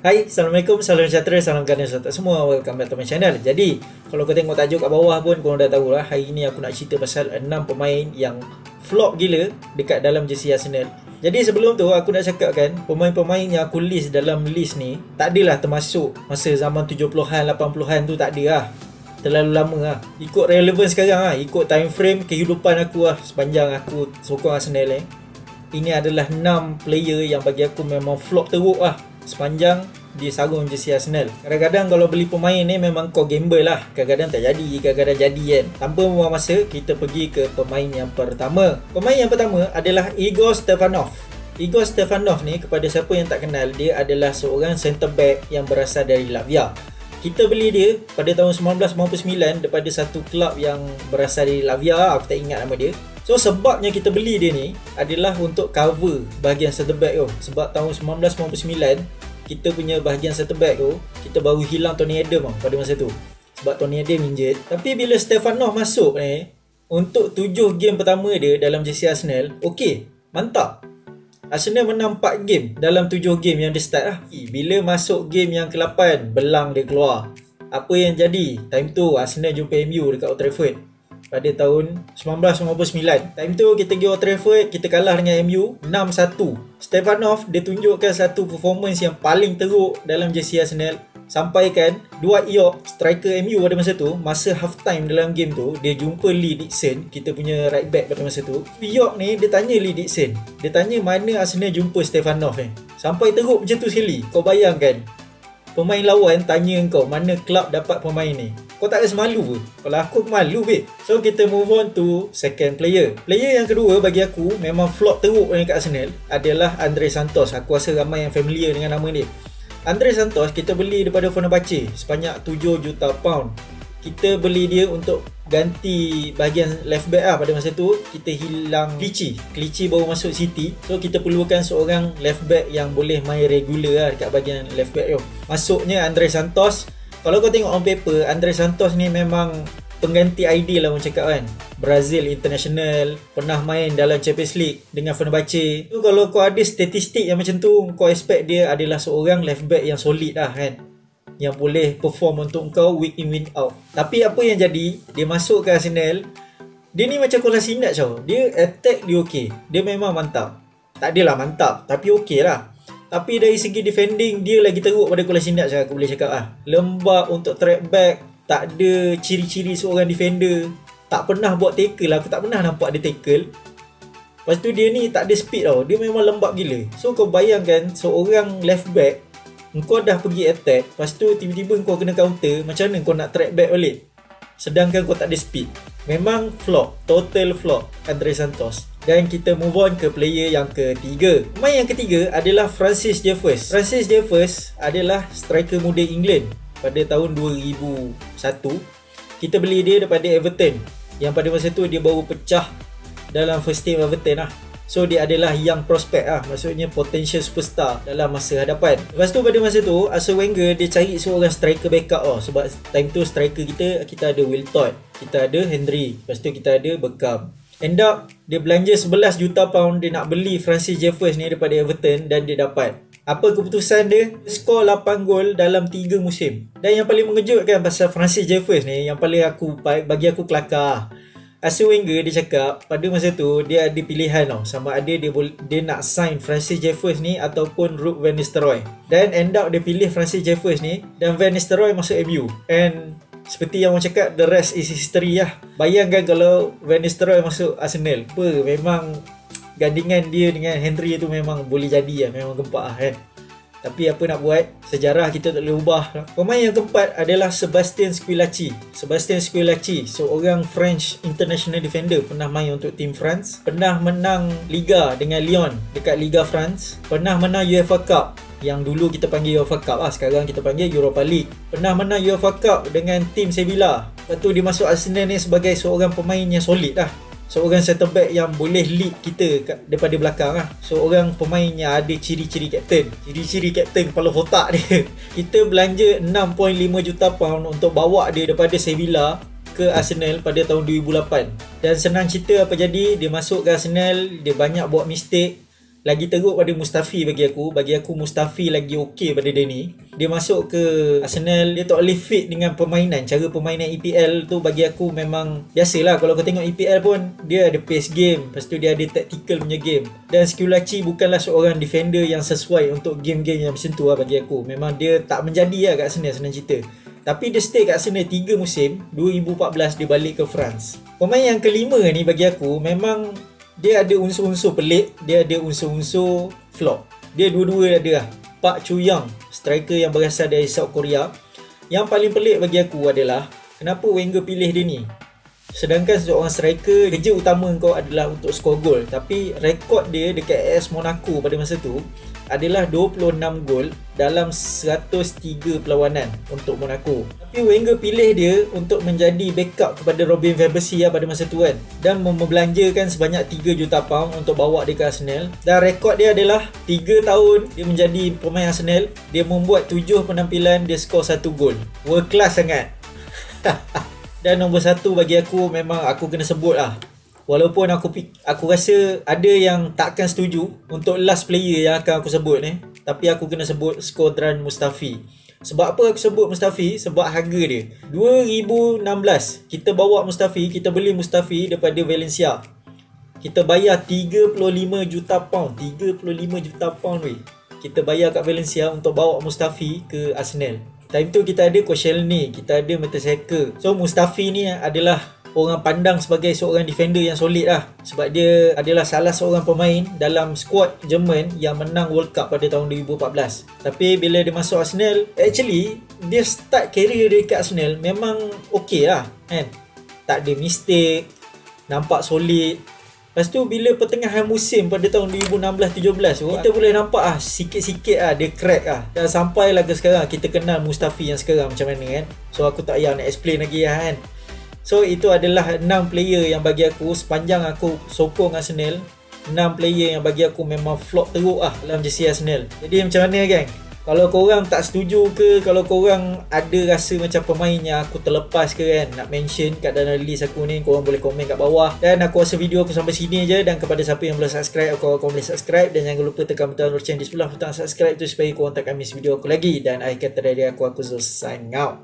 Hai, Assalamualaikum, salam sejahtera, salam kalian semua. Welcome back to my channel. Jadi, kalau kau tengok tajuk kat bawah pun korang dah tahu lah. Hari ni aku nak cerita pasal 6 pemain yang flop gila dekat dalam jersey Arsenal. Jadi sebelum tu aku nak cakap kan, pemain-pemain yang aku list dalam list ni tak adalah termasuk masa zaman 70-an, 80-an tu, tak ada lah. Terlalu lama lah. Ikut relevan sekarang lah, ikut time frame kehidupan aku lah sepanjang aku sokong Arsenal ni. Ini adalah 6 player yang bagi aku memang flop teruk lah sepanjang dia sarung jersey Arsenal. Kadang-kadang kalau beli pemain ni memang kau gamble lah. Kadang-kadang tak jadi, kadang-kadang jadi kan. Tanpa membuang masa, kita pergi ke pemain yang pertama. Pemain yang pertama adalah Igor Stefanov. Igor Stefanov ni, kepada siapa yang tak kenal, dia adalah seorang centre back yang berasal dari Latvia. Kita beli dia pada tahun 1999 daripada satu kelab yang berasal dari Latvia. Aku tak ingat nama dia. So sebabnya kita beli dia ni adalah untuk cover bahagian centre back tu. Sebab tahun 1999 kita punya bahagian centre back tu, kita baru hilang Tony Adam pada masa tu. Sebab Tony Adam injured. Tapi bila Stefanov masuk ni, untuk 7 game pertama dia dalam jersey Arsenal, okey, mantap. Arsenal menang 4 game dalam 7 game yang dia start lah. Bila masuk game yang ke-8, belang dia keluar. Apa yang jadi? Time tu Arsenal jumpa MU dekat Old Trafford pada tahun 1999. Time tu kita pergi Old Trafford, kita kalah dengan MU 6-1. Stefanov dia tunjukkan satu performance yang paling teruk dalam jersey Arsenal. Sampaikan Dwight York, striker MU pada masa tu, masa half time dalam game tu, dia jumpa Lee Dixon, kita punya right back pada masa tu. York ni dia tanya Lee Dixon, dia tanya mana Arsenal jumpa Stefanov ni. Sampai teruk macam tu sekali. Kau bayangkan, pemain lawan tanya kau mana kelab dapat pemain ni. Kau tak rasa malu ke? Kalau aku malu babe. So kita move on to second player. Player yang kedua bagi aku memang flop teruk dekat Arsenal adalah Andre Santos. Aku rasa ramai yang familiar dengan nama dia. Andre Santos kita beli daripada Fenerbahce sebanyak 7 juta pound. Kita beli dia untuk ganti bahagian left back lah. Pada masa tu kita hilang Clichy baru masuk City. So kita perlukan seorang left back yang boleh main regular lah dekat bahagian left back tu. Masuknya Andre Santos. Kalau kau tengok on paper, Andre Santos ni memang pengganti ideal lah orang cakap kan. Brazil International, pernah main dalam Champions League dengan Fenerbahce. So kalau kau ada statistik yang macam tu, kau expect dia adalah seorang left back yang solid lah kan, yang boleh perform untuk kau week in week out. Tapi apa yang jadi, dia masuk ke Arsenal, dia ni macam Kolasinac tau. Dia attack dia okey, dia memang mantap. Tak adalah mantap, tapi okey lah. Tapi dari segi defending, dia lagi teruk pada Kolasinac lah, aku boleh cakap lah. Lembab untuk track back, tak ada ciri-ciri seorang defender, tak pernah buat tackle lah. Aku tak pernah nampak dia tackle. Lepas tu dia ni tak ada speed tau, dia memang lembab gila. So kau bayangkan seorang left back, kau dah pergi attack, lepas tu tiba-tiba kau kena counter, macam mana kau nak track back balik sedangkan kau tak ada speed? Memang flop, total flop Andre Santos. Dan kita move on ke player yang ketiga. Pemain yang ketiga adalah Francis Jeffers. Francis Jeffers adalah striker muda England pada tahun 2001. Kita beli dia daripada Everton, yang pada masa tu dia baru pecah dalam first team Everton lah. So dia adalah young prospect lah, maksudnya potential superstar dalam masa hadapan. Lepas tu pada masa tu Arsene Wenger dia cari seorang striker backup lah. Sebab time tu striker kita ada Will Todd, kita ada Henry, lepas tu kita ada Beckham. End up dia belanja 11 juta pound, dia nak beli Francis Jeffers ni daripada Everton, dan dia dapat. Apa keputusan dia? Skor 8 gol dalam 3 musim. Dan yang paling mengejutkan pasal Francis Jeffers ni, yang paling bagi aku kelakar, Arsene Wenger dia cakap pada masa tu dia ada pilihan tau, sama ada dia nak sign Francis Jeffers ni ataupun Ruud van Nistelrooy. Dan end up dia pilih Francis Jeffers ni, dan Van Nistelrooy masuk MU. And seperti yang orang cakap, the rest is history lah. Bayangkan kalau Van Nistelrooy masuk Arsenal, memang gandingan dia dengan Henry tu memang boleh jadi lah, memang gempak lah kan. Tapi apa nak buat, sejarah kita tak boleh ubah. Pemain yang keempat adalah Sebastian Squillaci. Sebastian Squillaci, seorang French international defender, pernah main untuk tim France, pernah menang Liga dengan Lyon dekat Liga France, pernah menang UEFA Cup, yang dulu kita panggil UEFA Cup lah, sekarang kita panggil Europa League. Pernah menang UEFA Cup dengan tim Sevilla. Lepas tu dia masuk Arsenal ni sebagai seorang pemain yang solid lah, seorang centre back yang boleh lead kita daripada belakang lah. Seorang pemain yang ada ciri-ciri kapten. Ciri-ciri kapten kepala otak dia. Kita belanja 6.5 juta pound untuk bawa dia daripada Sevilla ke Arsenal pada tahun 2008. Dan senang cerita apa jadi, dia masuk ke Arsenal, dia banyak buat mistake. lagi teruk pada Mustafi bagi aku. Bagi aku Mustafi lagi okey pada dia ni. Dia masuk ke Arsenal, dia tak boleh fit dengan permainan. Cara permainan EPL tu bagi aku memang biasalah. Kalau kau tengok EPL pun, dia ada pace game, lepas tu dia ada tactical punya game. Dan Skulachi bukanlah seorang defender yang sesuai untuk game-game yang macam tu lah bagi aku. Memang dia tak menjadi lah kat Arsenal, senang cerita. Tapi dia stay kat Arsenal 3 musim. 2014 dia balik ke France. Pemain yang kelima ni bagi aku memang dia ada unsur-unsur pelik, dia ada unsur-unsur flop. Dia dua-dua ada lah. Park Chu-young, striker yang berasal dari South Korea. Yang paling pelik bagi aku adalah kenapa Wenger pilih dia ni. Sedangkan seorang striker, kerja utama kau adalah untuk skor gol. Tapi rekod dia dekat AS Monaco pada masa tu adalah 26 gol dalam 103 perlawanan untuk Monaco. Tapi Wenger pilih dia untuk menjadi backup kepada Robin van Persie pada masa tu kan. Dan membelanjakan sebanyak 3 juta pound untuk bawa dia ke Arsenal. Dan rekod dia adalah 3 tahun dia menjadi pemain Arsenal. Dia membuat 7 penampilan, dia skor 1 gol. World class sangat. Dan nombor 1 bagi aku memang aku kena sebut lah. Walaupun aku rasa ada yang takkan setuju untuk last player yang akan aku sebut ni, tapi aku kena sebut Shkodran Mustafi. Sebab apa aku sebut Mustafi? Sebab harga dia 2016 kita bawa Mustafi, kita beli Mustafi daripada Valencia. Kita bayar 35 juta pound. 35 juta pound weh. Kita bayar kat Valencia untuk bawa Mustafi ke Arsenal. Time tu kita ada Koscielny, kita ada Mertesacker. So Mustafi ni adalah orang pandang sebagai seorang defender yang solid lah. Sebab dia adalah salah seorang pemain dalam skuad Jerman yang menang World Cup pada tahun 2014. Tapi bila dia masuk Arsenal, actually dia start career dia kat Arsenal memang okey lah kan. Tak ada mistake, nampak solid. Lepas tu bila pertengahan musim pada tahun 2016-17 tu, kita boleh nampak sikit-sikit dia crack Dan sampailah ke sekarang kita kenal Mustafi yang sekarang macam mana kan. So aku tak payah nak explain lagi kan. So itu adalah 6 player yang bagi aku sepanjang aku sokong Arsenal, 6 player yang bagi aku memang flop teruk dalam jersey Arsenal. Jadi macam mana geng? Kalau korang tak setuju ke, kalau korang ada rasa macam pemain yang aku terlepas ke kan, nak mention kat dalam list aku ni, korang boleh komen kat bawah. Dan aku rasa video aku sampai sini je. Dan kepada siapa yang belum subscribe, korang boleh subscribe. Dan jangan lupa tekan butang lonceng di sebelah butang subscribe tu supaya korang tak miss video aku lagi. Dan akhir kata dari aku Zul sign out.